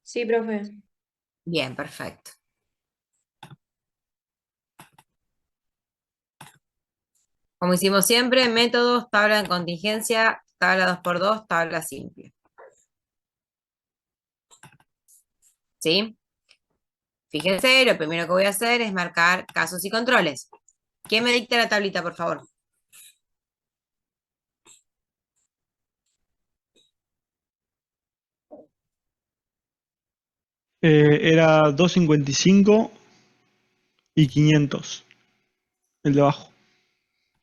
Sí, profe. Bien, perfecto. Como hicimos siempre, métodos, tabla de contingencia, tabla 2x2, tabla simple. ¿Sí? Fíjense, lo primero que voy a hacer es marcar casos y controles. ¿Quién me dicta la tablita, por favor? Era 255 y 500, el de abajo.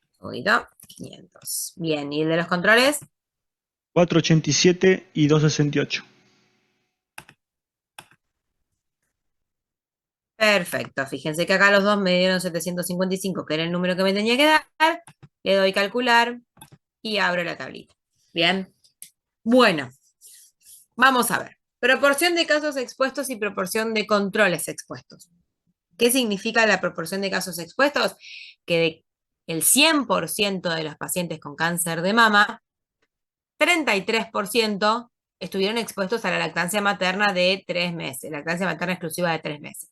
Un segundito, 500. Bien, ¿y el de los controles? 487 y 268. Perfecto, fíjense que acá los dos me dieron 755, que era el número que me tenía que dar. Le doy calcular y abro la tablita. Bien, bueno, vamos a ver. Proporción de casos expuestos y proporción de controles expuestos. ¿Qué significa la proporción de casos expuestos? Que el 100% de los pacientes con cáncer de mama, 33% estuvieron expuestos a la lactancia materna de 3 meses, lactancia materna exclusiva de 3 meses.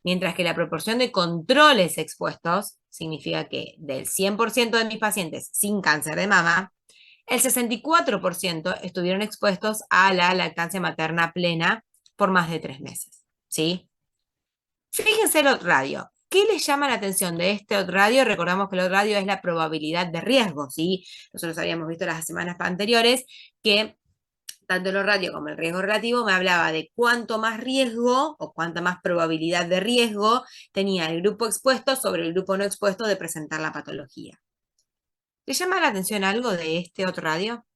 Mientras que la proporción de controles expuestos significa que del 100% de mis pacientes sin cáncer de mama, el 64% estuvieron expuestos a la lactancia materna plena por más de 3 meses. ¿Sí? Fíjense el radio. ¿Qué les llama la atención de este radio? Recordamos que el radio es la probabilidad de riesgo, ¿sí? Nosotros habíamos visto las semanas anteriores que tanto el radio como el riesgo relativo me hablaba de cuánto más riesgo o cuánta más probabilidad de riesgo tenía el grupo expuesto sobre el grupo no expuesto de presentar la patología. ¿Les llama la atención algo de este otro radio?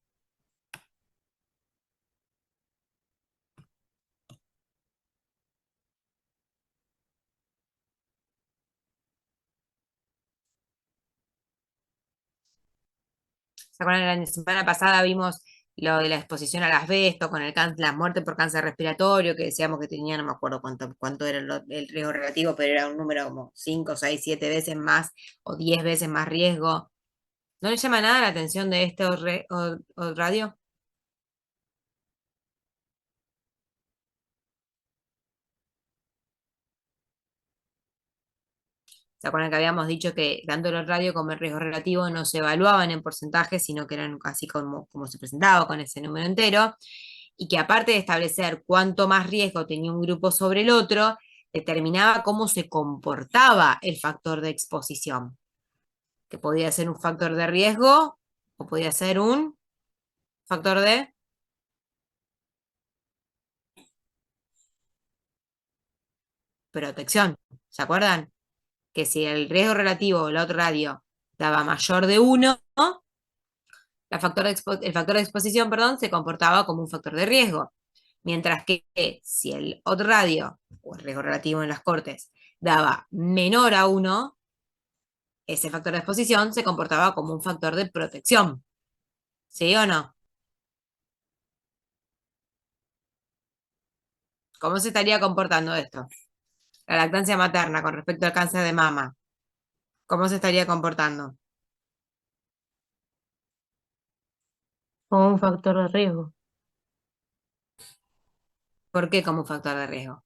¿Se acuerdan? La semana pasada vimos lo de la exposición al asbesto con la muerte por cáncer respiratorio, que decíamos que tenía, no me acuerdo cuánto era el riesgo relativo, pero era un número como 5, 6, 7 veces más o 10 veces más riesgo. ¿No le llama nada la atención de este radio? ¿Se acuerdan que habíamos dicho que tanto el radio como el riesgo relativo no se evaluaban en porcentaje, sino que eran así como se presentaba con ese número entero? Y que aparte de establecer cuánto más riesgo tenía un grupo sobre el otro, determinaba cómo se comportaba el factor de exposición, que podía ser un factor de riesgo o podía ser un factor de protección. ¿Se acuerdan? Que si el riesgo relativo o el otro radio daba mayor de 1, el factor de exposición, perdón, se comportaba como un factor de riesgo. Mientras que si el otro radio, o el riesgo relativo en las cortes, daba menor a 1, ese factor de exposición se comportaba como un factor de protección. ¿Sí o no? ¿Cómo se estaría comportando esto? La lactancia materna con respecto al cáncer de mama. ¿Cómo se estaría comportando? Como un factor de riesgo. ¿Por qué como un factor de riesgo?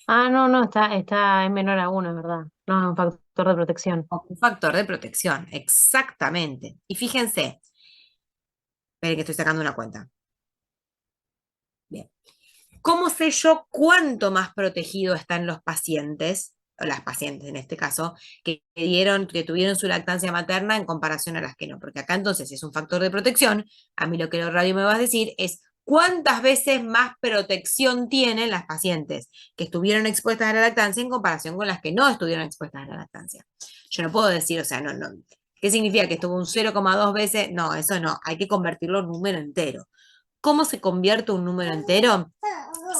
Ah, no, no, es menor a uno, es verdad. No, es un factor de protección. Como un factor de protección, exactamente. Y fíjense, esperen que estoy sacando una cuenta. Bien. ¿Cómo sé yo cuánto más protegido están los pacientes, o las pacientes en este caso, que tuvieron su lactancia materna en comparación a las que no? Porque acá entonces, si es un factor de protección, a mí lo que el radio me va a decir es cuántas veces más protección tienen las pacientes que estuvieron expuestas a la lactancia en comparación con las que no estuvieron expuestas a la lactancia. Yo no puedo decir, o sea, no, no. ¿Qué significa que estuvo un 0,2 veces? No, eso no, hay que convertirlo en número entero. ¿Cómo se convierte un número entero?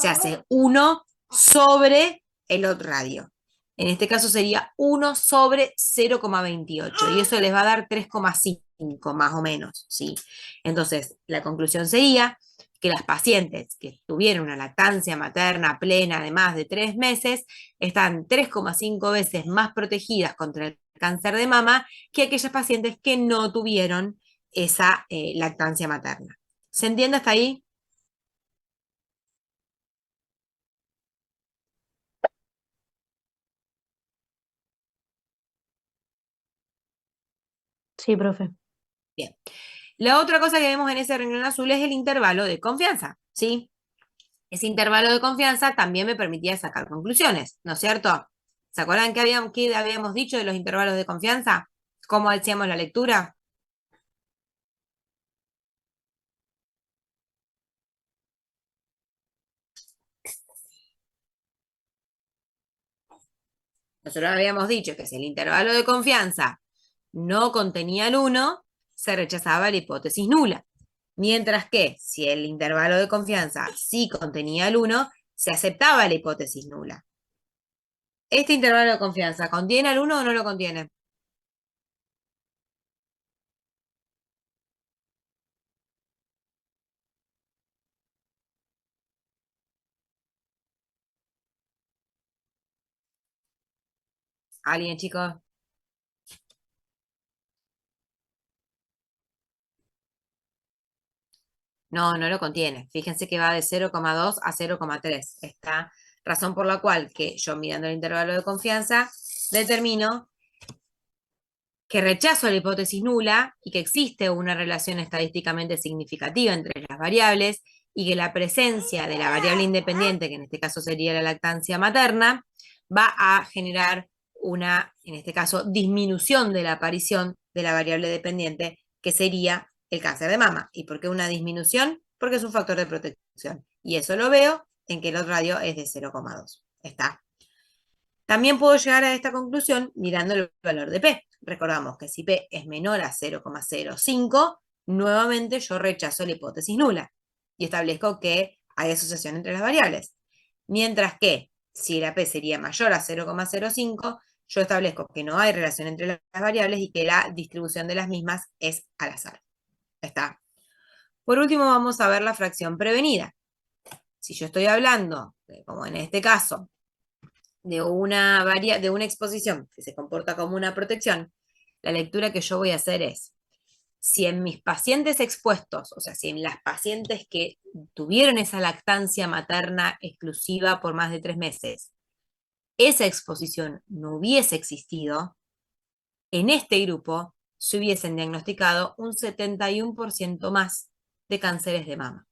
Se hace 1 sobre el otro radio. En este caso sería 1 sobre 0,28 y eso les va a dar 3,5 más o menos, ¿sí? Entonces, la conclusión sería que las pacientes que tuvieron una lactancia materna plena de más de 3 meses están 3,5 veces más protegidas contra el cáncer de mama que aquellas pacientes que no tuvieron esa lactancia materna. ¿Se entiende hasta ahí? Sí, profe. Bien. La otra cosa que vemos en ese renglón azul es el intervalo de confianza, ¿sí? Ese intervalo de confianza también me permitía sacar conclusiones, ¿no es cierto? ¿Se acuerdan qué habíamos dicho de los intervalos de confianza? ¿Cómo hacíamos la lectura? Nosotros habíamos dicho que si el intervalo de confianza no contenía el 1, se rechazaba la hipótesis nula. Mientras que si el intervalo de confianza sí contenía el 1, se aceptaba la hipótesis nula. ¿Este intervalo de confianza contiene el 1 o no lo contiene? ¿Alguien, chicos? No, no lo contiene. Fíjense que va de 0,2 a 0,3. Esta razón por la cual que yo mirando el intervalo de confianza determino que rechazo la hipótesis nula y que existe una relación estadísticamente significativa entre las variables y que la presencia de la variable independiente, que en este caso sería la lactancia materna, va a generar una, en este caso, disminución de la aparición de la variable dependiente, que sería el cáncer de mama. ¿Y por qué una disminución? Porque es un factor de protección. Y eso lo veo en que el radio es de 0,2. ¿Está? También puedo llegar a esta conclusión mirando el valor de P. Recordamos que si P es menor a 0,05, nuevamente yo rechazo la hipótesis nula y establezco que hay asociación entre las variables. Mientras que si la P sería mayor a 0,05, yo establezco que no hay relación entre las variables y que la distribución de las mismas es al azar. ¿Está? Por último, vamos a ver la fracción prevenida. Si yo estoy hablando, como en este caso, de una exposición que se comporta como una protección, la lectura que yo voy a hacer es, si en mis pacientes expuestos, o sea, si en las pacientes que tuvieron esa lactancia materna exclusiva por más de 3 meses, esa exposición no hubiese existido, en este grupo se hubiesen diagnosticado un 71% más de cánceres de mama.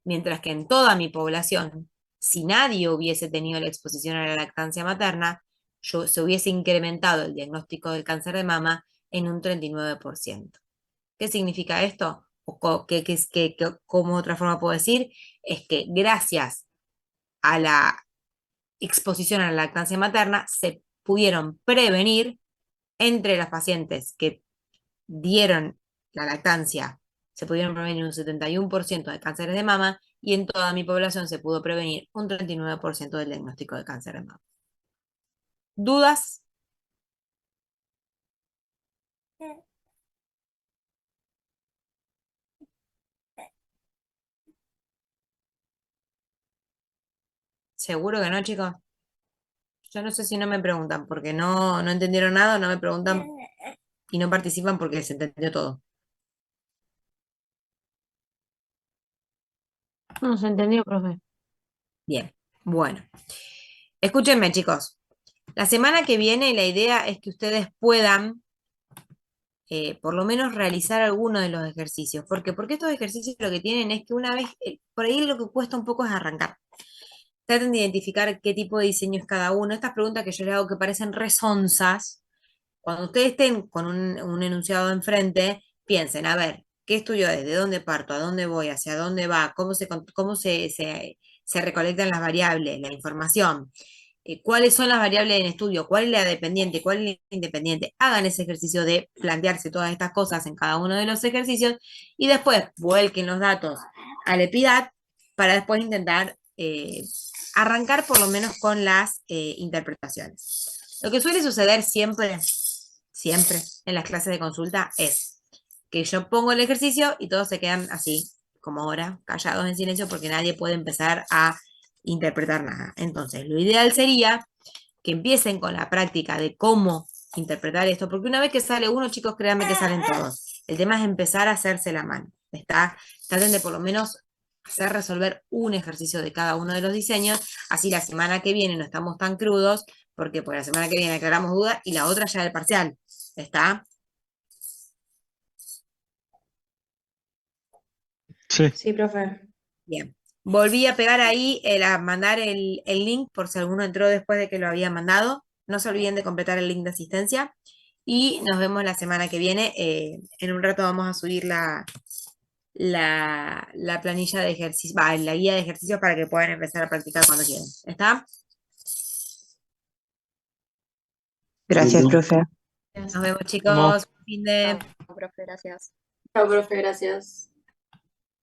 Mientras que en toda mi población, si nadie hubiese tenido la exposición a la lactancia materna, se hubiese incrementado el diagnóstico del cáncer de mama en un 39%. ¿Qué significa esto? ¿Cómo otra forma puedo decir? Es que gracias a la exposición a la lactancia materna se pudieron prevenir entre las pacientes que dieron la lactancia, se pudieron prevenir un 71% de cánceres de mama y en toda mi población se pudo prevenir un 39% del diagnóstico de cáncer de mama. ¿Dudas? ¿Seguro que no, chicos? Yo no sé si no me preguntan porque no entendieron nada, no me preguntan y no participan porque se entendió todo. No se entendió, profe. Bien, bueno. Escúchenme, chicos. La semana que viene la idea es que ustedes puedan por lo menos realizar alguno de los ejercicios. ¿Por qué? Porque estos ejercicios lo que tienen es que una vez, por ahí lo que cuesta un poco es arrancar. Traten de identificar qué tipo de diseño es cada uno. Estas preguntas que yo les hago que parecen resonsas, cuando ustedes estén con un enunciado enfrente, piensen, a ver, ¿qué estudio es? ¿De dónde parto? ¿A dónde voy? ¿Hacia dónde va? ¿Cómo se recolectan las variables, la información? ¿Cuáles son las variables en estudio? ¿Cuál es la dependiente? ¿Cuál es la independiente? Hagan ese ejercicio de plantearse todas estas cosas en cada uno de los ejercicios y después vuelquen los datos al EPIDAT para después intentar arrancar por lo menos con las interpretaciones. Lo que suele suceder siempre en las clases de consulta es que yo pongo el ejercicio y todos se quedan así, como ahora, callados en silencio porque nadie puede empezar a interpretar nada. Entonces, lo ideal sería que empiecen con la práctica de cómo interpretar esto, porque una vez que sale uno, chicos, créanme que salen todos. El tema es empezar a hacerse la mano. Traten de por lo menos hacer resolver un ejercicio de cada uno de los diseños, así la semana que viene no estamos tan crudos, porque por la semana que viene aclaramos dudas y la otra ya del parcial. ¿Está? Sí. Sí, profe. Bien. Volví a pegar ahí, a mandar el link por si alguno entró después de que lo había mandado. No se olviden de completar el link de asistencia. Y nos vemos la semana que viene. En un rato vamos a subir la planilla de ejercicio, la guía de ejercicios para que puedan empezar a practicar cuando quieran. ¿Está? Gracias, profe. Nos vemos, Vamos. chicos. Fin de... Chao, profe, gracias. Chao, profe, gracias.